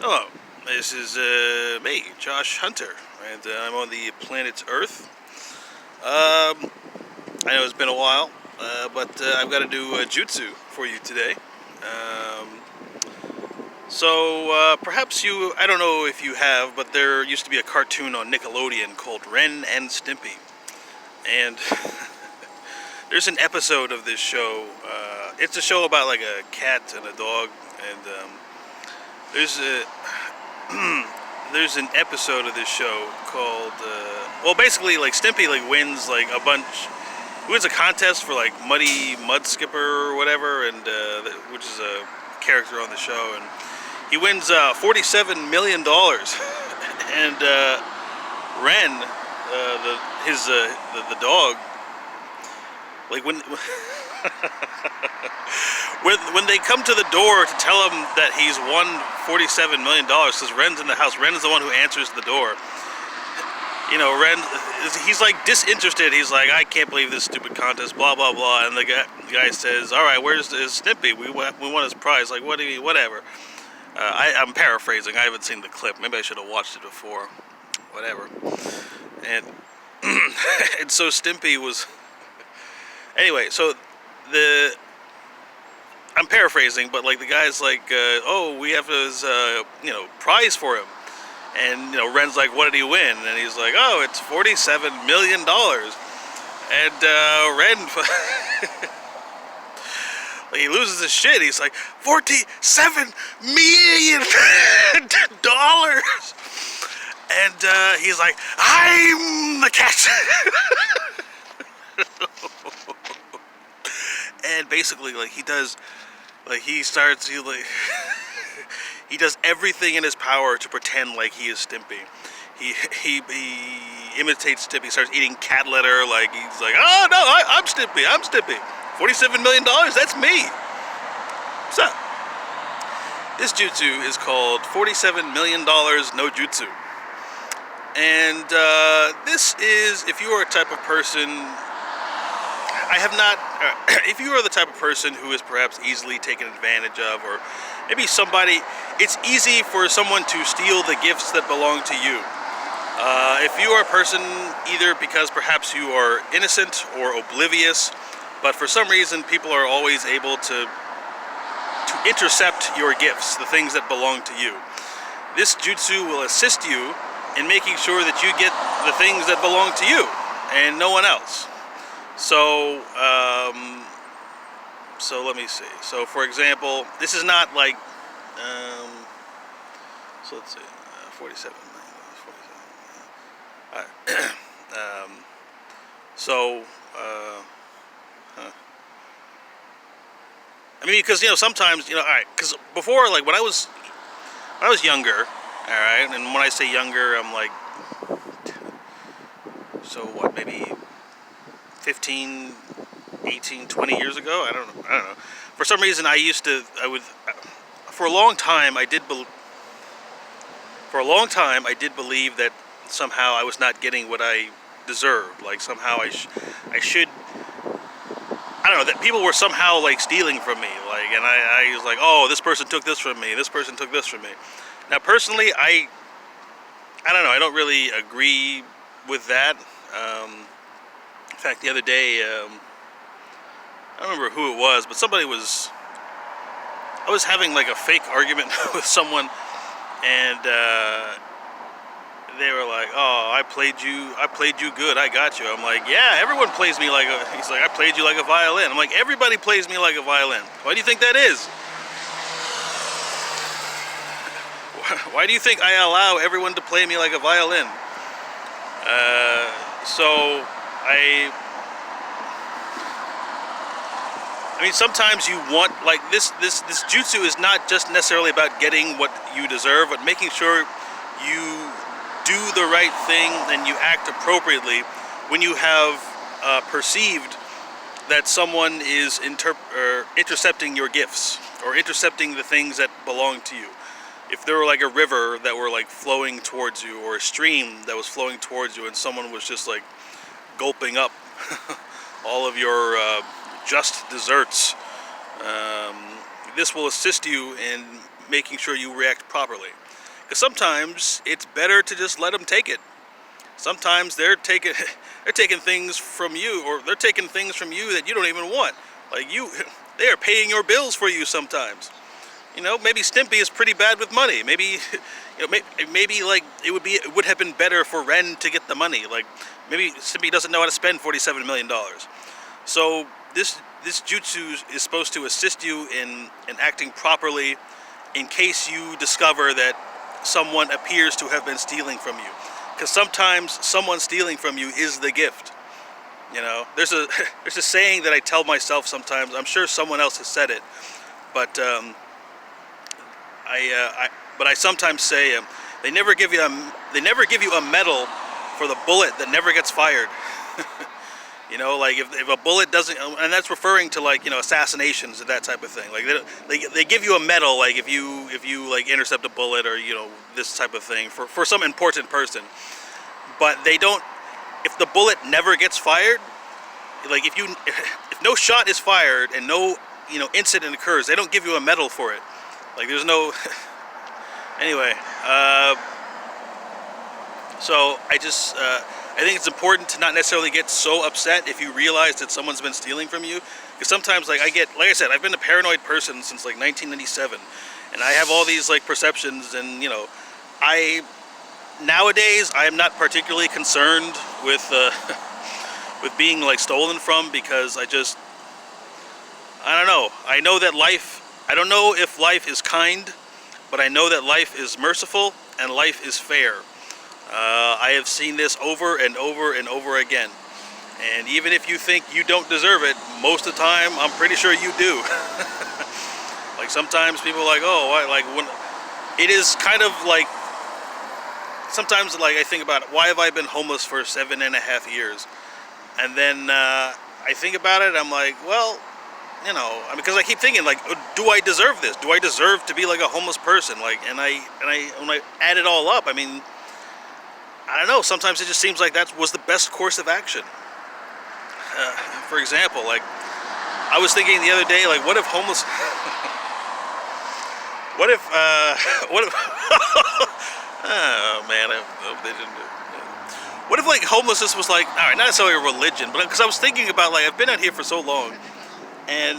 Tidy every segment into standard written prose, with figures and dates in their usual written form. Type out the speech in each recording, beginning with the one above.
Hello, this is me, Josh Hunter, and I'm on the planet Earth. I know it's been a while, but I've got to do jutsu for you today. Perhaps I don't know if you have, but there used to be a cartoon on Nickelodeon called Ren and Stimpy. And there's an episode of this show. It's a show about like a cat and a dog, and there's a there's an episode of this show called basically like Stimpy like wins like a bunch. He wins a contest for like Muddy Mud Skipper or whatever, and which is a character on the show, and he wins $47 million. And Ren, the dog, like when they come to the door to tell him that he's won $47 million, because Ren's in the house. Ren is the one who answers the door. You know, Ren, he's like disinterested. He's like, I can't believe this stupid contest, blah blah blah. And the guy says, all right, where's Snippy? We won his prize. Like, what do you, whatever. I'm paraphrasing. I haven't seen the clip. Maybe I should have watched it before. Whatever. And and so Stimpy was. Anyway, so I'm paraphrasing, but like the guy's like, oh, we have his prize for him. And Ren's like, what did he win? And he's like, oh, it's $47 million. And Ren, like, he loses his shit. He's like, $47 million. And he's like, I'm the cat. And basically, like, he does everything in his power to pretend like he is Stimpy. He imitates Stimpy. Starts eating cat litter. Like, he's like, oh no, I'm Stimpy. I'm Stimpy. $47 million. That's me. So this jutsu is called $47 million no jutsu. And this is, if you are a type of person, if you are the type of person who is perhaps easily taken advantage of, or maybe it's easy for someone to steal the gifts that belong to you. If you are a person, either because perhaps you are innocent or oblivious, but for some reason people are always able to intercept your gifts, the things that belong to you. This jutsu will assist you in making sure that you get the things that belong to you and no one else. So let me see. So for example, this is not like, so let's see, 47 million, 47 million. All right. I mean, because sometimes all right, because before, like when I was younger, all right, and when I say younger, I'm like, so what, maybe 15, 18, 20 years ago? I don't know. For some reason, for a long time, I did believe that somehow I was not getting what I deserved. Like somehow I should, I don't know, that people were somehow like stealing from me. Like, and I was like, oh, this person took this from me. This person took this from me. Now, personally, I don't know. I don't really agree with that. In fact, the other day, I don't remember who it was, but I was having like a fake argument with someone, and they were like, oh, I played you good, I got you. I'm like, yeah, everyone plays me like he's like, I played you like a violin. I'm like, everybody plays me like a violin. Why do you think that is? Why do you think I allow everyone to play me like a violin? So I mean, sometimes you want, like, this jutsu is not just necessarily about getting what you deserve, but making sure you do the right thing and you act appropriately when you have perceived that someone is intercepting your gifts or intercepting the things that belong to you. If there were like a river that were like flowing towards you, or a stream that was flowing towards you, and someone was just like gulping up all of your just desserts, this will assist you in making sure you react properly. Because sometimes it's better to just let them take it. Sometimes they're taking things from you, or they're taking things from you that you don't even want. Like they are paying your bills for you sometimes. Maybe Stimpy is pretty bad with money. Maybe, maybe like it would have been better for Ren to get the money. Like maybe Stimpy doesn't know how to spend $47 million. So this jutsu is supposed to assist you in acting properly in case you discover that someone appears to have been stealing from you. Because sometimes someone stealing from you is the gift. There's a saying that I tell myself sometimes. I'm sure someone else has said it, but I sometimes say they never give you a medal for the bullet that never gets fired. Like if a bullet doesn't, and that's referring to like assassinations and that type of thing. Like they give you a medal like if you like intercept a bullet or this type of thing for some important person, but they don't. If the bullet never gets fired, like if no shot is fired and no incident occurs, they don't give you a medal for it. Like there's no. Anyway, so I think it's important to not necessarily get so upset if you realize that someone's been stealing from you. Because sometimes, like I said, I've been a paranoid person since like 1997, and I have all these like perceptions, and nowadays I am not particularly concerned with with being like stolen from, because I don't know. I know that I don't know if life is kind, but I know that life is merciful and life is fair. I have seen this over and over and over again. And even if you think you don't deserve it, most of the time, I'm pretty sure you do. Like sometimes people are like, oh, like when it is kind of like, sometimes like I think about it, why have I been homeless for 7.5 years? And then I think about it, I'm like, well, because I keep thinking like, do I deserve this? Do I deserve to be like a homeless person? Like, and when I add it all up, I mean, I don't know, sometimes it just seems like that was the best course of action. For example, like, I was thinking the other day, like, what if homeless... what if... oh, man, I hope they didn't... What if, like, homelessness was, like, alright, not necessarily a religion, but because I was thinking about, like, I've been out here for so long, and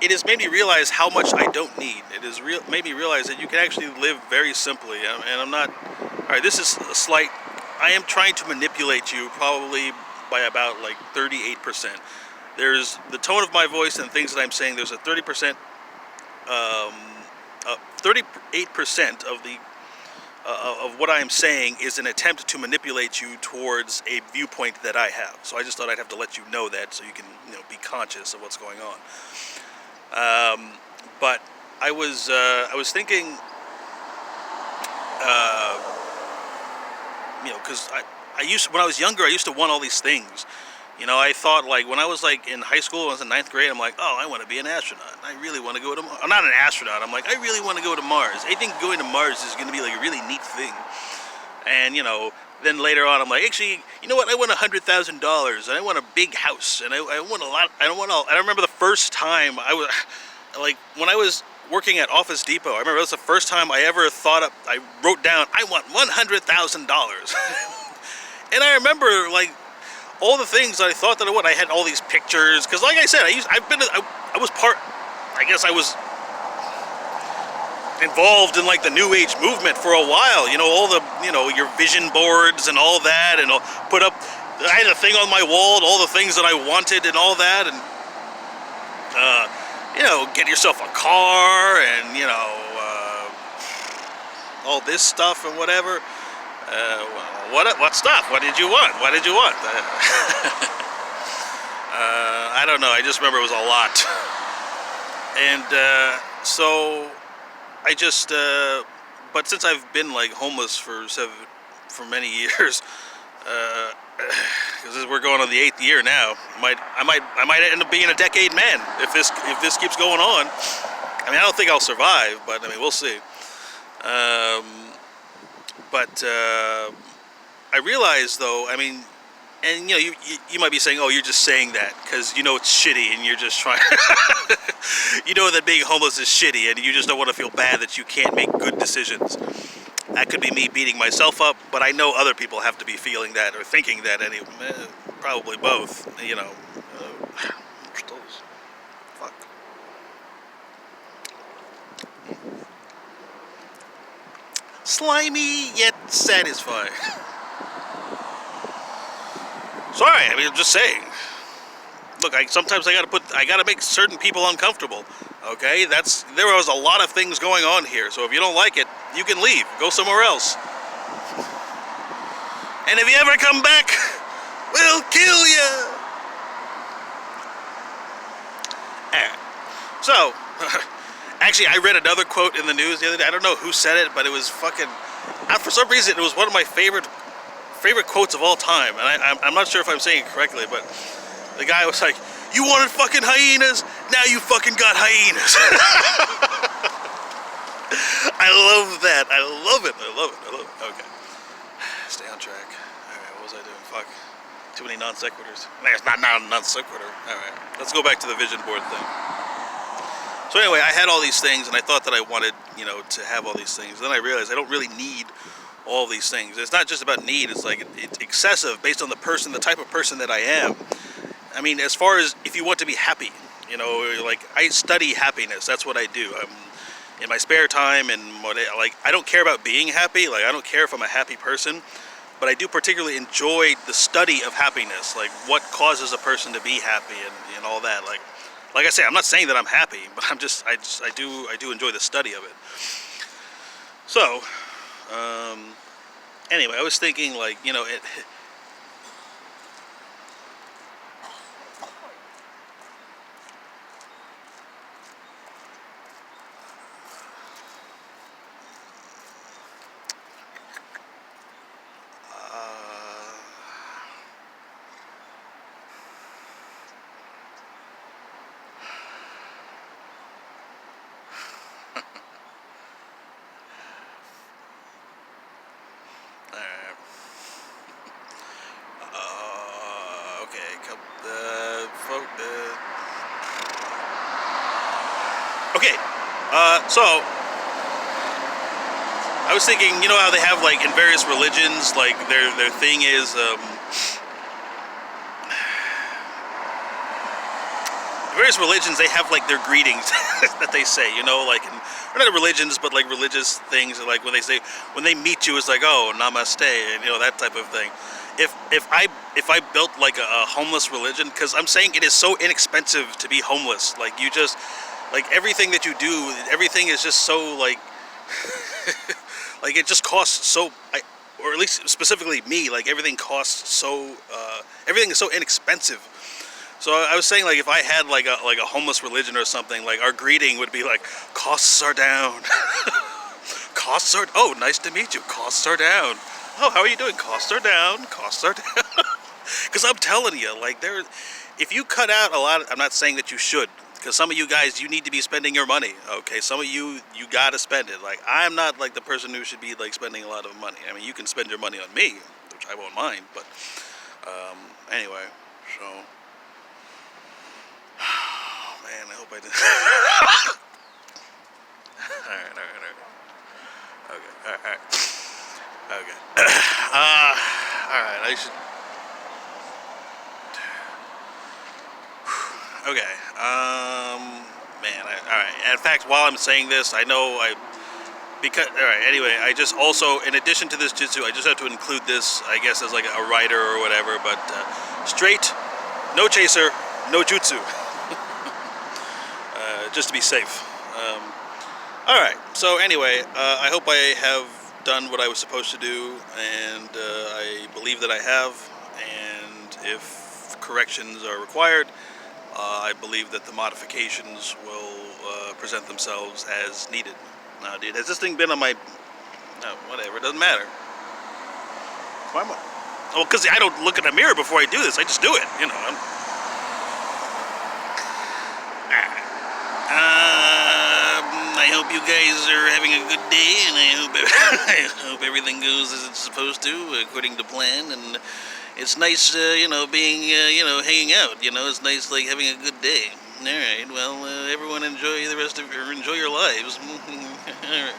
it has made me realize how much I don't need. It has made me realize that you can actually live very simply, and I'm not... Alright, this is a slight... I am trying to manipulate you probably by about like 38%. There's the tone of my voice and things that I'm saying. There's a 38% of the of what I am saying is an attempt to manipulate you towards a viewpoint that I have. So I just thought I'd have to let you know that, so you can be conscious of what's going on. But I was thinking. Because when I was younger, I used to want all these things. I thought, like, when I was, like, in high school, when I was in 9th grade, I'm like, oh, I want to be an astronaut. I really want to go to Mars. I'm not an astronaut. I'm like, I really want to go to Mars. I think going to Mars is going to be, like, a really neat thing. And, then later on, I'm like, actually, you know what? I want $100,000, and I want a big house, and I want a lot. I remember the first time I was, like, when I was working at Office Depot, I remember that was the first time I ever I wrote down, I want $100,000. And I remember, like, all the things that I thought that I would. I had all these pictures, because like I said, I was involved in like the New Age movement for a while, all the, your vision boards and all that, and I had a thing on my wall, all the things that I wanted and all that, and get yourself a car and, all this stuff and whatever. What stuff? What did you want? What did you want? I don't know. I just remember it was a lot. And so I just, but since I've been like homeless for many years, because we're going on the 8th year now, I might end up being a decade man if this keeps going on. I mean, I don't think I'll survive, but I mean, we'll see. But I realize, though, I mean, and you might be saying, oh, you're just saying that because it's shitty and you're just trying. That being homeless is shitty and you just don't want to feel bad that you can't make good decisions. That could be me beating myself up, but I know other people have to be feeling that or thinking that anyway. Probably both, you know. Fuck. Slimy yet satisfying. Sorry, I mean, I'm just saying. Look, sometimes I gotta make certain people uncomfortable. Okay, there was a lot of things going on here. So if you don't like it, you can leave. Go somewhere else. And if you ever come back, we'll kill you. Alright. So, actually, I read another quote in the news the other day. I don't know who said it, but it was fucking. For some reason, it was one of my favorite quotes of all time. And I'm not sure if I'm saying it correctly, but the guy was like, "You wanted fucking hyenas? Now you fucking got hyenas." I love that. I love it. Okay. Stay on track. Alright, what was I doing? Fuck. Too many non sequiturs. It's not non sequitur. Alright. Let's go back to the vision board thing. So anyway, I had all these things and I thought that I wanted, to have all these things. Then I realized I don't really need all these things. It's not just about need, it's like it's excessive based on the type of person that I am. I mean, as far as if you want to be happy, like I study happiness. That's what I do. I'm in my spare time and I don't care about being happy. Like I don't care if I'm a happy person, but I do particularly enjoy the study of happiness, like what causes a person to be happy and all that. Like I say, I'm not saying that I'm happy, but I do enjoy the study of it. So, anyway, I was thinking it. Okay, so I was thinking, how they have in various religions, their thing is various religions they have their greetings that they say, or not religions, but religious things, when they meet you, it's oh, namaste, and that type of thing. If I built a homeless religion, because I'm saying it is so inexpensive to be homeless, you just everything that you do, everything is just so it just costs so, or at least specifically me, everything costs so, everything is so inexpensive. So I was saying if I had a homeless religion or something, our greeting would be costs are down. Costs are, oh, nice to meet you. Costs are down. Oh, how are you doing? Costs are down. Costs are down. Because I'm telling you, if you cut out a lot, I'm not saying that you should, because some of you guys, you need to be spending your money, okay? Some of you gotta spend it. I'm not the person who should be spending a lot of money. I mean, you can spend your money on me, which I won't mind, but anyway, so, oh, man, I hope I didn't. Alright. Okay, alright. Okay. Alright, I should. Okay. Man. Alright. In fact, while I'm saying this, I know alright, anyway, I just also, in addition to this jutsu, I just have to include this, I guess, as a writer or whatever, but straight, no chaser, no jutsu. Just to be safe. Alright, so anyway, I hope I have done what I was supposed to do, and I believe that I have, and if corrections are required, I believe that the modifications will present themselves as needed. Now, dude, has this thing been on my... No, whatever, it doesn't matter. Why am I... Well, because I don't look in the mirror before I do this, I just do it, I hope you guys are having a good day, and I hope everything goes as it's supposed to, according to plan, and it's nice, being, hanging out, it's nice, having a good day. Alright, well, everyone enjoy your lives. Alright.